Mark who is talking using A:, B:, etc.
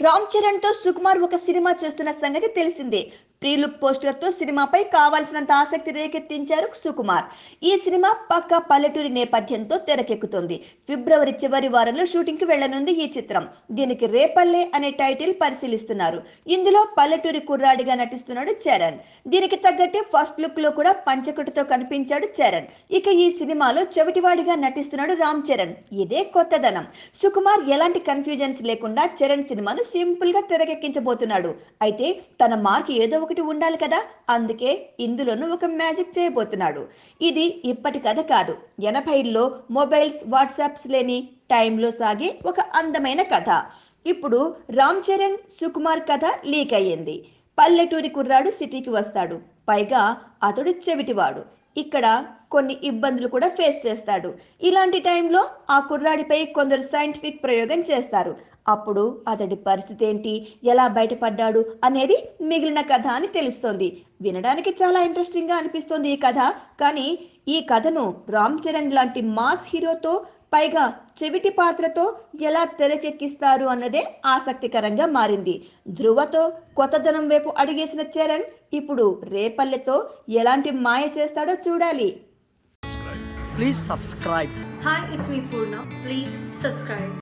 A: రామ్ చరణ్ తో సుకుమార్ ఒక సినిమా చేస్తున్న సంగతి తెలిసిందే. ప్రీ లుక్ పోస్టర్ తో సినిమాపై కావాల్సినంత ఆసక్తి రేకెత్తించారు సుకుమార్. ఈ సినిమా పక్కా పల్లెటూరి నేపథ్యంతో తెరకెక్కుతోంది. ఫిబ్రవరి చివరి వారంలో షూటింగ్ కి వెళ్లనుంది ఈ చిత్రం. దీనికి రేపల్లె అనే టైటిల్ పరిశీలిస్తున్నారు. ఇందులో పల్లెటూరి కుర్రాడిగా నటిస్తున్నాడు చరణ్. దీనికి తగ్గట్టే ఫస్ట్ లుక్ లో కూడా పంచకట్టుతో కనిపించాడు చరణ్. ఇక ఈ సినిమాలో చెవిటివాడిగా నటిస్తున్నాడు రామ్ చరణ్. ఇదే కొత్తదనం. సుకుమార్ ఎలాంటి కన్ఫ్యూజన్స్ లేకుండా చరణ్ సినిమాను సింపుల్ గా తెరకెక్కించబోతున్నాడు. అయితే తన మార్క్ ఏదో ఒకటి ఉండాలి కదా, అందుకే ఇందులోనూ ఒక మ్యాజిక్ చేయబోతున్నాడు. ఇది ఇప్పటి కథ కాదు. 80ల్లో మొబైల్స్, వాట్సాప్స్ లేని టైంలో సాగే ఒక అందమైన కథ. ఇప్పుడు రామ్ చరణ్ సుకుమార్ కథ లీక్ అయ్యింది. పల్లెటూరి కుర్రాడు సిటీకి వస్తాడు. పైగా అతడు చెవిటివాడు. ఇక్కడ కొన్ని ఇబ్బందులు కూడా ఫేస్ చేస్తాడు. ఇలాంటి టైంలో ఆ కుర్రాడిపై కొందరు సైంటిఫిక్ ప్రయోగం చేస్తారు. అప్పుడు అతడి పరిస్థితి ఏంటి, ఎలా బయటపడ్డాడు అనేది మిగిలిన కథ అని తెలుస్తోంది. వినడానికి చాలా ఇంట్రెస్టింగ్ గా అనిపిస్తోంది ఈ కథ. కానీ ఈ కథను రామ్ చరణ్ లాంటి మాస్ హీరోతో, పైగా చెవిటి పాత్రతో ఎలా తెరకెక్కిస్తారు అన్నదే ఆసక్తికరంగా మారింది. ధృవతో కొత్తదనం వైపు అడిగేసిన చరణ్ ఇప్పుడు రేపల్లెతో ఎలాంటి మాయ చేస్తాడో చూడాలి.
B: Please subscribe.
C: Hi, it's me Purna. Please subscribe.